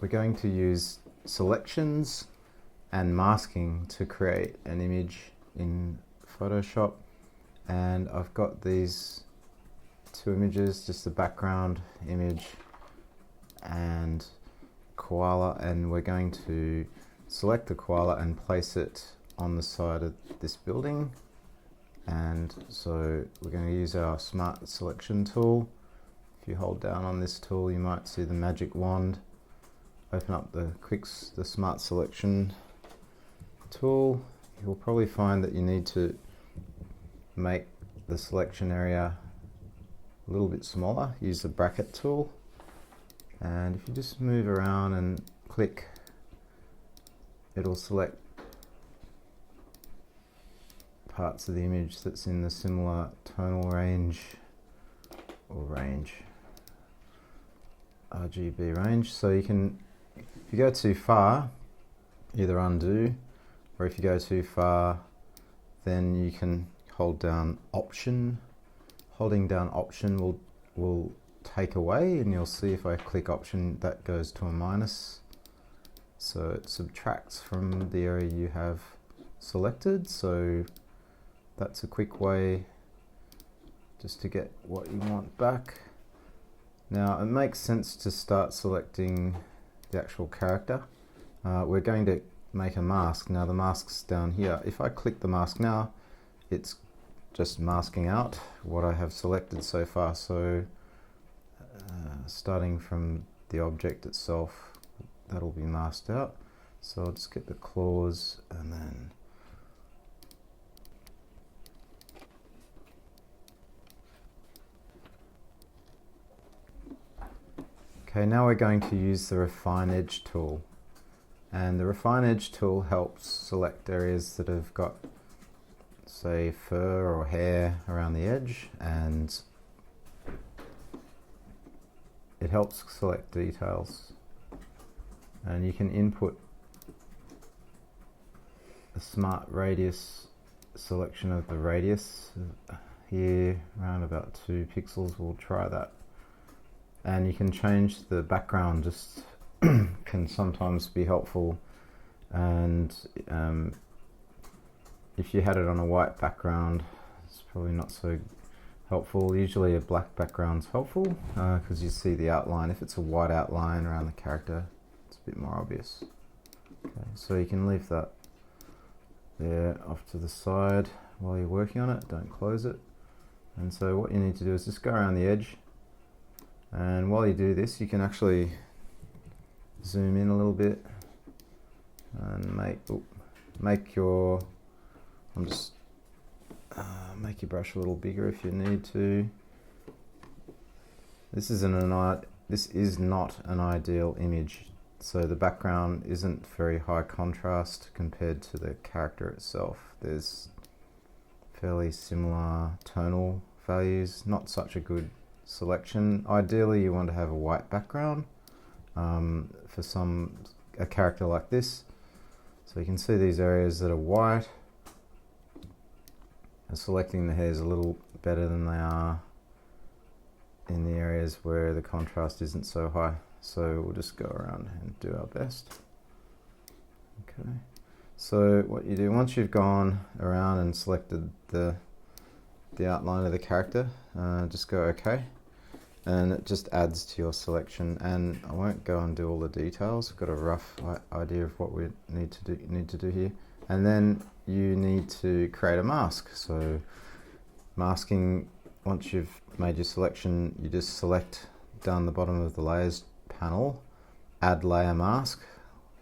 we're going to use selections and masking to create an image in Photoshop. And I've got these two images, just the background image and koala, and we're going to select the koala and place it on the side of this building. And so we're going to use our smart selection tool. If you hold down on this tool, you might see the magic wand. Open up the smart selection tool. You'll probably find that you need to make the selection area a little bit smaller. Use the bracket tool, and if you just move around and click, it'll select parts of the image that's in the similar tonal range or RGB range. So you can, if you go too far, either undo, or if you go too far, then you can hold down Option. Holding down Option will take away, and you'll see if I click Option, that goes to a minus. So it subtracts from the area you have selected. So that's a quick way just to get what you want back. Now it makes sense to start selecting the actual character. We're going to make a mask. Now the mask's down here. If I click the mask now, it's just masking out what I have selected so far. So starting from the object itself, that'll be masked out. So I'll just get the claws and then okay, now we're going to use the Refine Edge tool. And the Refine Edge tool helps select areas that have got, say, fur or hair around the edge, and it helps select details. And you can input a smart radius selection of the radius here, around about 2 pixels. We'll try that. And you can change the background, just can sometimes be helpful. And if you had it on a white background, it's probably not so helpful. Usually a black background's helpful because you see the outline. If it's a white outline around the character, it's a bit more obvious. Okay, so you can leave that there off to the side while you're working on it. Don't close it. And so what you need to do is just go around the edge. And while you do this, you can actually zoom in a little bit and make your brush a little bigger if you need to. This is not an ideal image. So the background isn't very high contrast compared to the character itself. There's fairly similar tonal values, not such a good selection. Ideally you want to have a white background for a character like this. So you can see these areas that are white, and selecting the hairs a little better than they are in the areas where the contrast isn't so high. So we'll just go around and do our best. Okay, so what you do, once you've gone around and selected the outline of the character, just go OK, and it just adds to your selection. And I won't go and do all the details. I've got a rough idea of what we need to do here. And then you need to create a mask. So masking, once you've made your selection, you just select down the bottom of the layers panel, add layer mask,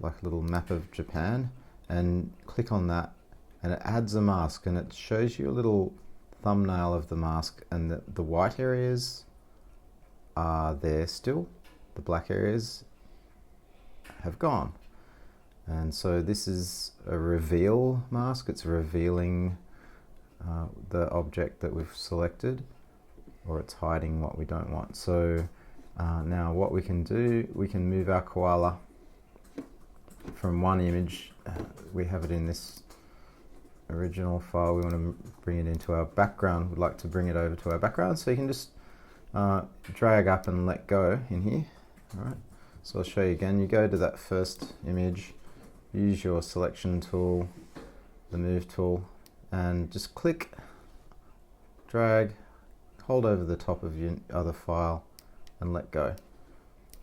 like a little map of Japan, and click on that, and it adds a mask, and it shows you a little thumbnail of the mask, and the white areas are there still, the black areas have gone. And so this is a reveal mask. It's revealing the object that we've selected, or it's hiding what we don't want. So now what we can do, we can move our koala from one image. We have it in this original file. We want to bring it into our background. We'd like to bring it over to our background. So you can just drag up and let go in here. All right. So I'll show you again. You go to that first image, use your selection tool, the move tool, and just click, drag, hold over the top of your other file and let go.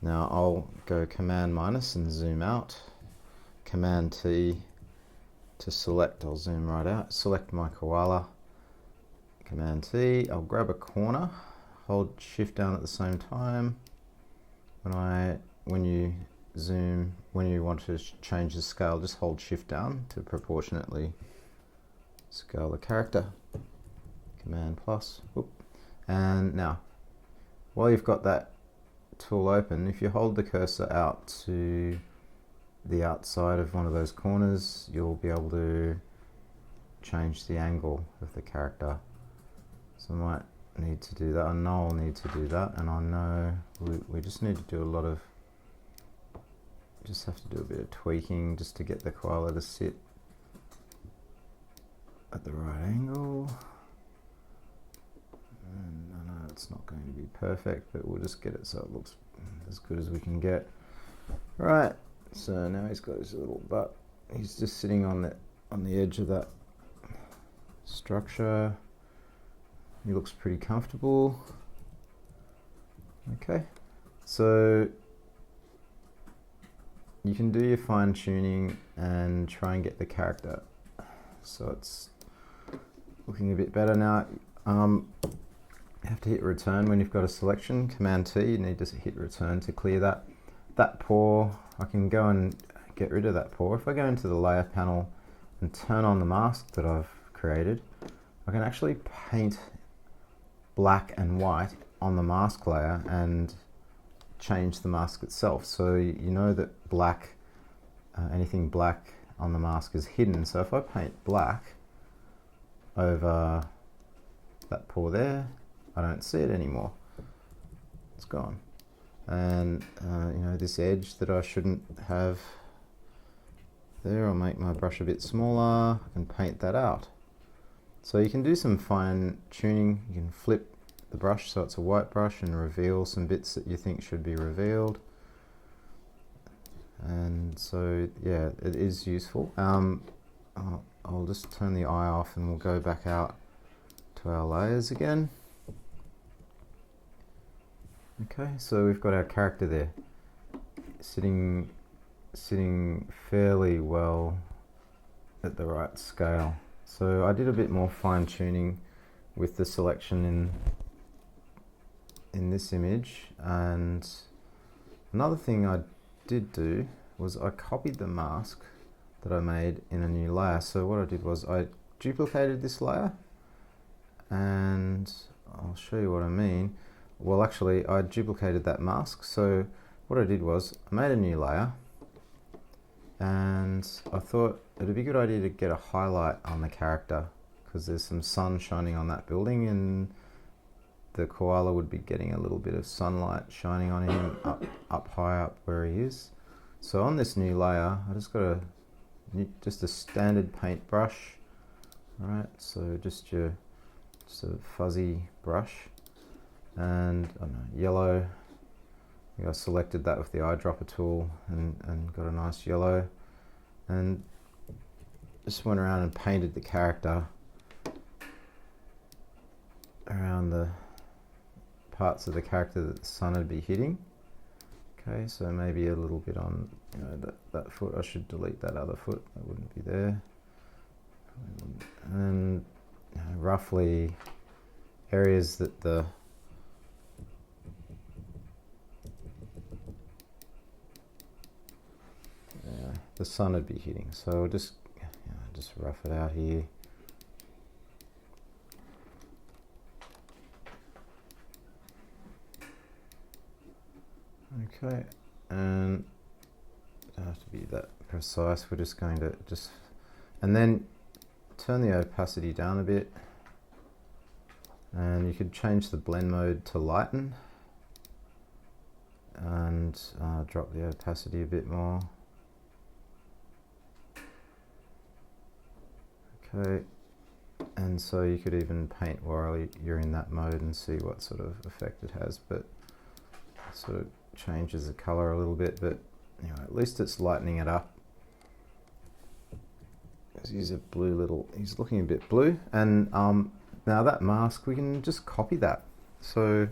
Now I'll go Command minus and zoom out, Command T to select, I'll zoom right out, select my koala, Command T, I'll grab a corner, hold Shift down at the same time. When you zoom, when you want to change the scale, just hold Shift down to proportionately scale the character. Command plus, whoop. And now, while you've got that tool open, if you hold the cursor out to the outside of one of those corners, you'll be able to change the angle of the character. So I might need to do that. I know I'll need to do that, and I know we just need to do a lot of, just have to do a bit of tweaking just to get the koala to sit at the right angle. And I know it's not going to be perfect, but we'll just get it so it looks as good as we can get. Right, so now he's got his little butt. He's just sitting on the edge of that structure. He looks pretty comfortable. Okay, so you can do your fine tuning and try and get the character so it's looking a bit better now. You have to hit return when you've got a selection. Command T, you need to hit return to clear that paw. I can go and get rid of that paw. If I go into the layer panel and turn on the mask that I've created, I can actually paint black and white on the mask layer and change the mask itself. So you know that black, anything black on the mask is hidden. So if I paint black over that paw there, I don't see it anymore. It's gone. And you know, this edge that I shouldn't have there, I'll make my brush a bit smaller and paint that out. So you can do some fine tuning. You can flip the brush so it's a white brush and reveal some bits that you think should be revealed. And so yeah, it is useful. I'll just turn the eye off and we'll go back out to our layers again. Okay, so we've got our character there, sitting fairly well at the right scale. So I did a bit more fine tuning with the selection in this image, and another thing I did do was I copied the mask that I made in a new layer. So what I did was I duplicated this layer, and I'll show you what I mean. Well, actually I duplicated that mask. So what I did was I made a new layer, and I thought it'd be a good idea to get a highlight on the character because there's some sun shining on that building, and the koala would be getting a little bit of sunlight shining on him up high up where he is. So on this new layer, I just got a standard paint brush. All right, so just a fuzzy brush, and I don't know, yellow. I selected that with the eyedropper tool and got a nice yellow, and just went around and painted the character around the parts of the character that the sun would be hitting. Okay, so maybe a little bit on, you know, that foot. I should delete that other foot, that wouldn't be there. And you know, roughly areas that the sun would be hitting. So I'll just rough it out here. Okay, and it doesn't have to be that precise. We're just going to and then turn the opacity down a bit, and you could change the blend mode to lighten and drop the opacity a bit more. Okay, and so you could even paint while you're in that mode and see what sort of effect it has, but sort of changes the color a little bit, but you know, at least it's lightening it up. He's a blue little, he's looking a bit blue. And now that mask, we can just copy that. So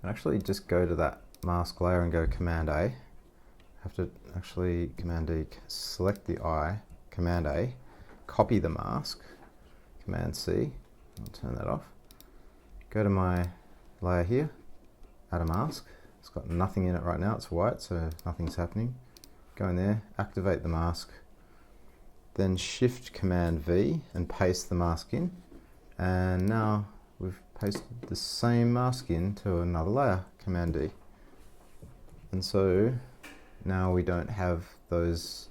actually just go to that mask layer and go Command A. Have to actually Command D, select the eye, Command A, copy the mask, Command C, I'll turn that off. Go to my layer here, add a mask. It's got nothing in it right now, it's white, so nothing's happening. Go in there, activate the mask, then Shift Command V and paste the mask in. And now we've pasted the same mask into another layer, Command D. And so now we don't have those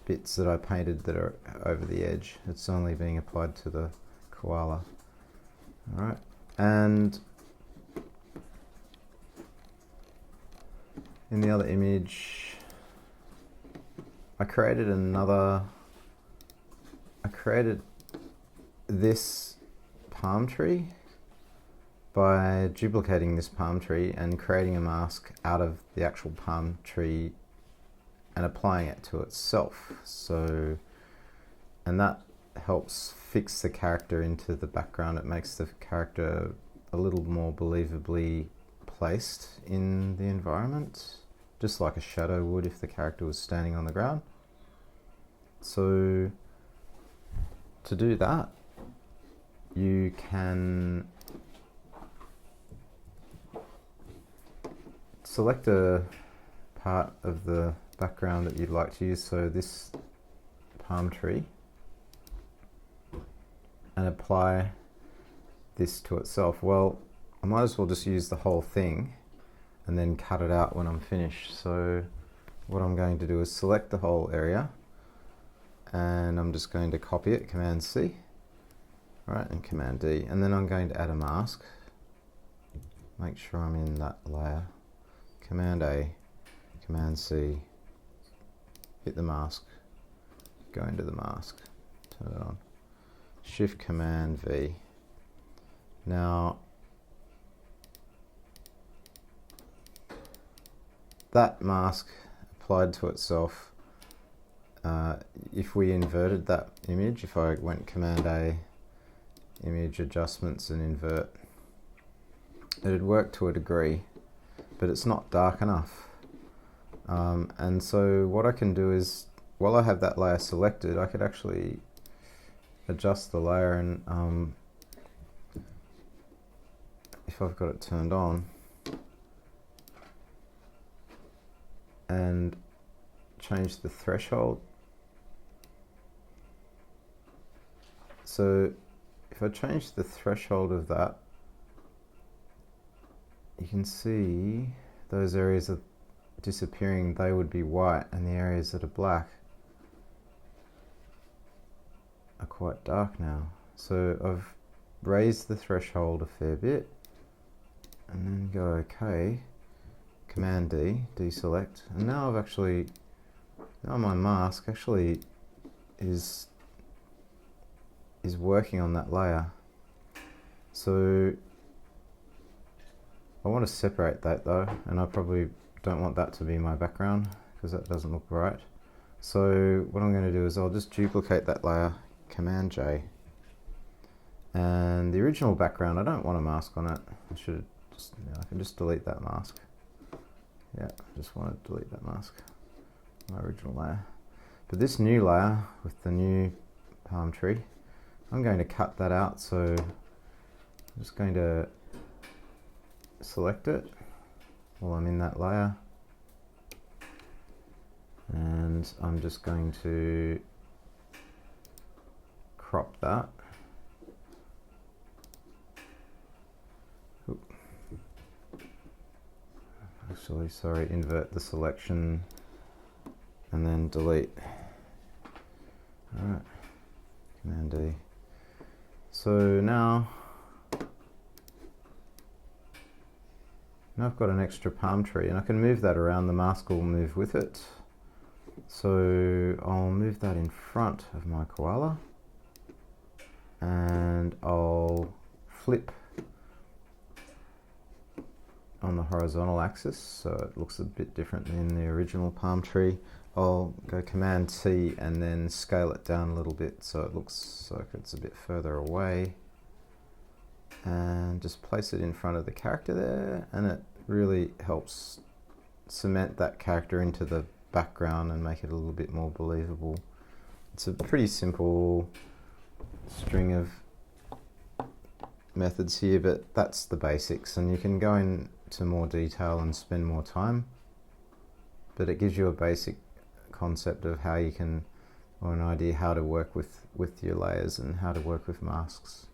bits that I painted that are over the edge. It's only being applied to the koala. All right, and in the other image, I created this palm tree by duplicating this palm tree and creating a mask out of the actual palm tree and applying it to itself. So, and that helps fix the character into the background. It makes the character a little more believably placed in the environment, just like a shadow would if the character was standing on the ground. So to do that, you can select a part of the background that you'd like to use, so this palm tree, and apply this to itself. Well, I might as well just use the whole thing and then cut it out when I'm finished. So what I'm going to do is select the whole area, and I'm just going to copy it, Command C, right, and Command D, and then I'm going to add a mask. Make sure I'm in that layer, Command A, Command C, hit the mask, go into the mask, turn it on, Shift Command V. Now that mask applied to itself, if we inverted that image, if I went Command A, Image Adjustments and invert, it'd work to a degree, but it's not dark enough. And so what I can do is, while I have that layer selected, I could actually adjust the layer, and if I've got it turned on, and change the threshold. So if I change the threshold of that, you can see those areas are disappearing. They would be white, and the areas that are black are quite dark now. So I've raised the threshold a fair bit, and then go OK, Command D, deselect, and now I've actually, now my mask actually is working on that layer. So I want to separate that though, and I probably don't want that to be my background because that doesn't look right. So what I'm going to do is I'll just duplicate that layer, Command J, and the original background, I don't want a mask on it. I should just, I can just delete that mask. Yeah, I just want to delete that mask, my original layer. But this new layer with the new palm tree, I'm going to cut that out. So I'm just going to select it while I'm in that layer, and I'm just going to crop that. Oop. Actually, sorry, invert the selection and then delete. Alright, Command D. So now I've got an extra palm tree, and I can move that around. The mask will move with it. So I'll move that in front of my koala, and I'll flip on the horizontal axis, so it looks a bit different than the original palm tree. I'll go Command T and then scale it down a little bit so it looks like it's a bit further away, and just place it in front of the character there, and it really helps cement that character into the background and make it a little bit more believable. It's a pretty simple string of methods here, but that's the basics, and you can go into more detail and spend more time, but it gives you a basic concept of how you can, or an idea how to work with your layers and how to work with masks.